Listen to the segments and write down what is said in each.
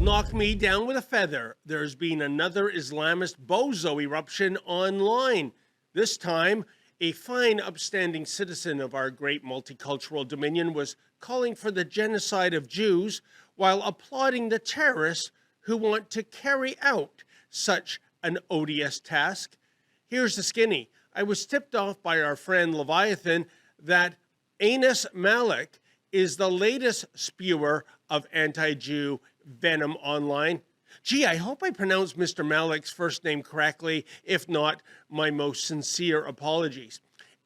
Knock me down with a feather. There's been another Islamist bozo eruption online. This time, a fine, upstanding citizen of our great multicultural dominion was calling for the genocide of Jews while applauding the terrorists who want to carry out such an odious task. Here's the skinny. I was tipped off by our friend Leviathan that Malik is the latest spewer of anti-Jew venom online. Gee, I hope I pronounced Mr. Malik's first name correctly. If not, my most sincere apologies.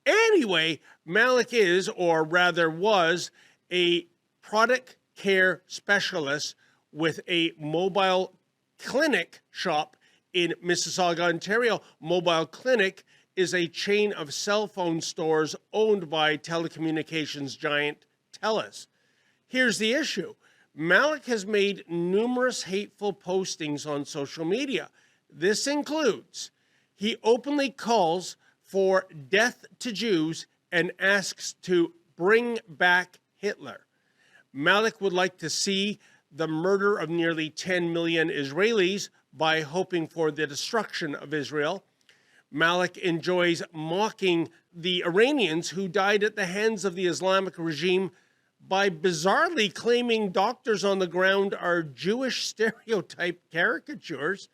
Anyway, Malik is, or rather was, a product care specialist with a mobile clinic shop in Mississauga, Ontario. Mobile Clinic is a chain of cell phone stores owned by telecommunications giant Telus. Here's the issue. Malik has made numerous hateful postings on social media. This includes, he openly calls for death to Jews and asks to bring back Hitler. Malik would like to see the murder of nearly 10 million Israelis by hoping for the destruction of Israel. Malik enjoys mocking the Iranians who died at the hands of the Islamic regime by bizarrely claiming doctors on the ground are Jewish stereotype caricatures.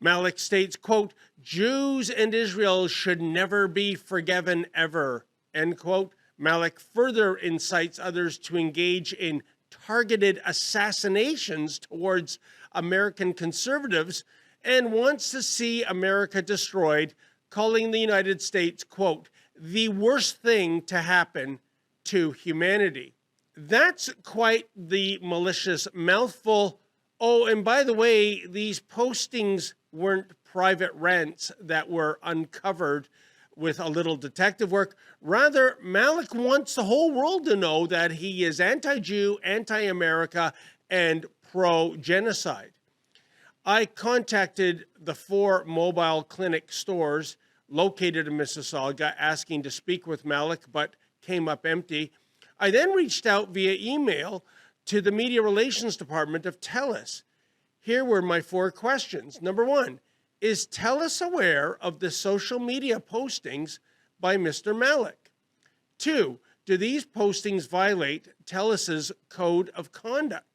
Malik states, quote, Jews and Israel should never be forgiven ever, end quote. Malik further incites others to engage in targeted assassinations towards American conservatives and wants to see America destroyed, calling the United States, quote, the worst thing to happen to humanity. That's quite the malicious mouthful. Oh, and by the way, these postings weren't private rants that were uncovered with a little detective work. Rather, Malik wants the whole world to know that he is anti-Jew, anti-America, and pro-genocide. I contacted the 4 mobile clinic stores located in Mississauga asking to speak with Malik, but came up empty. I then reached out via email to the media relations department of Telus. Here were my 4 questions. Number 1, is Telus aware of the social media postings by Mr. Malik? 2, do these postings violate Telus's code of conduct?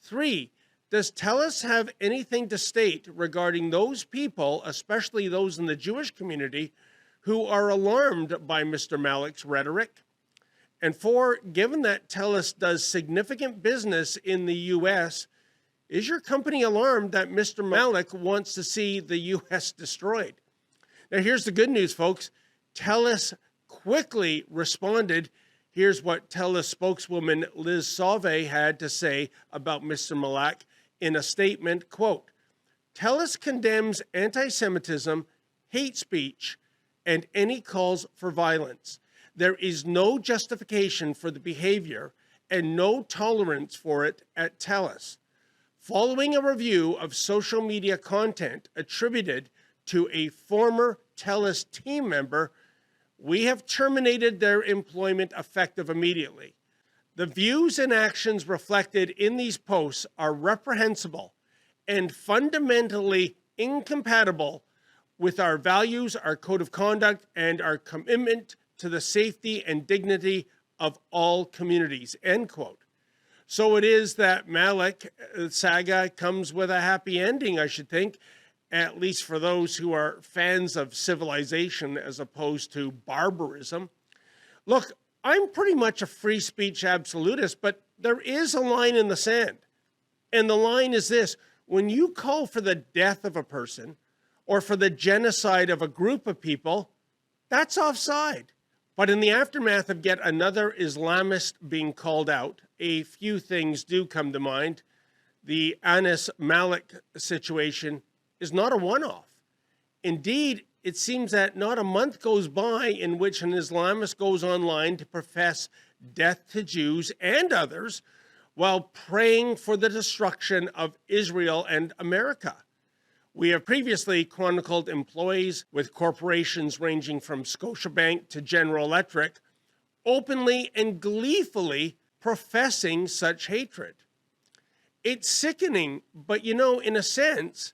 3, does Telus have anything to state regarding those people, especially those in the Jewish community, who are alarmed by Mr. Malik's rhetoric? And 4, given that Telus does significant business in the U.S., is your company alarmed that Mr. Malik wants to see the U.S. destroyed? Now, here's the good news, folks. Telus quickly responded. Here's what Telus spokeswoman Liz Sauve had to say about Mr. Malik in a statement, quote, Telus condemns anti-Semitism, hate speech, and any calls for violence. There is no justification for the behavior and no tolerance for it at Telus. Following a review of social media content attributed to a former Telus team member, we have terminated their employment effective immediately. The views and actions reflected in these posts are reprehensible and fundamentally incompatible with our values, our code of conduct, and our commitment to the safety and dignity of all communities, end quote. So it is that Malik saga comes with a happy ending, I should think, at least for those who are fans of civilization as opposed to barbarism. Look, I'm pretty much a free speech absolutist, but there is a line in the sand. And the line is this: when you call for the death of a person or for the genocide of a group of people, that's offside. But in the aftermath of yet another Islamist being called out, a few things do come to mind. The Anas Malik situation is not a one-off. Indeed, it seems that not a month goes by in which an Islamist goes online to profess death to Jews and others while praying for the destruction of Israel and America. We have previously chronicled employees with corporations ranging from Scotiabank to General Electric openly and gleefully professing such hatred. It's sickening, but in a sense,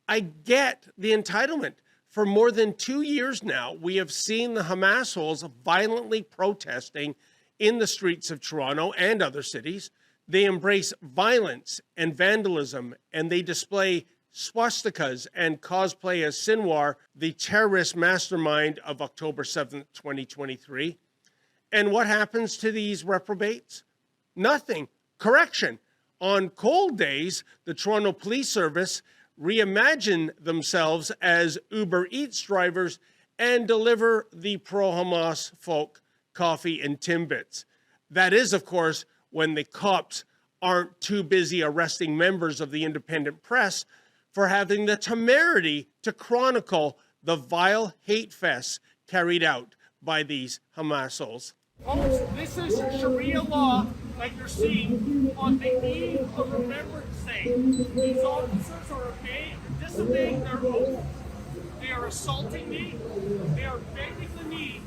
I get the entitlement. For more than 2 years now, we have seen the Hamasholes violently protesting in the streets of Toronto and other cities. They embrace violence and vandalism, and they display swastikas and cosplay as Sinwar, the terrorist mastermind of October 7th, 2023. And what happens to these reprobates? Nothing. Correction. On cold days, the Toronto Police Service reimagine themselves as Uber Eats drivers and deliver the pro-Hamas folk coffee and Timbits. That is, of course, when the cops aren't too busy arresting members of the independent press for having the temerity to chronicle the vile hate fests carried out by these Hamasholes. Folks, this is Sharia law, like you're seeing, on the eve of Remembrance Day. These officers are disobeying their oath. They are assaulting me. They are bending the knee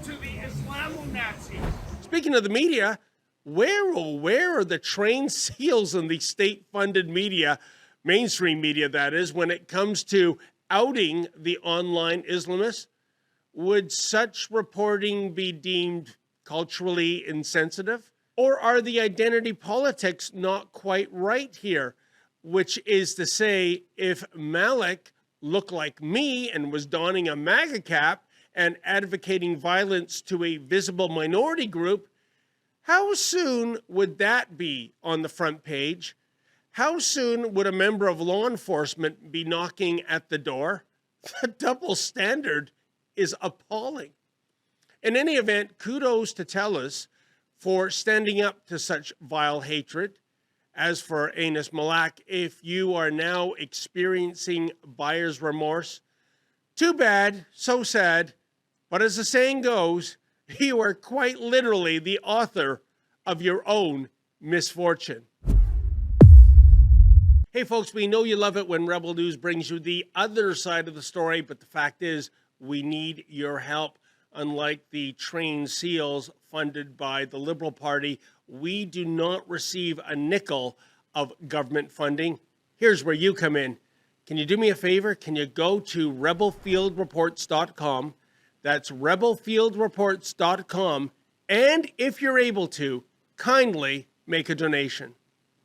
to the Islamo-Nazis. Speaking of the media, where are the trained seals in the state-funded media, mainstream media that is, when it comes to outing the online Islamists? Would such reporting be deemed culturally insensitive? Or are the identity politics not quite right here? Which is to say, if Malik looked like me and was donning a MAGA cap and advocating violence to a visible minority group, how soon would that be on the front page? How soon would a member of law enforcement be knocking at the door? The double standard is appalling. In any event, kudos to Telus for standing up to such vile hatred. As for Malik, if you are now experiencing buyer's remorse, too bad, so sad, but as the saying goes, you are quite literally the author of your own misfortune. Hey folks, we know you love it when Rebel News brings you the other side of the story, but the fact is, we need your help. Unlike the trained SEALs funded by the Liberal Party, we do not receive a nickel of government funding. Here's where you come in. Can you do me a favor? Can you go to rebelfieldreports.com? That's rebelfieldreports.com. And if you're able to, kindly make a donation.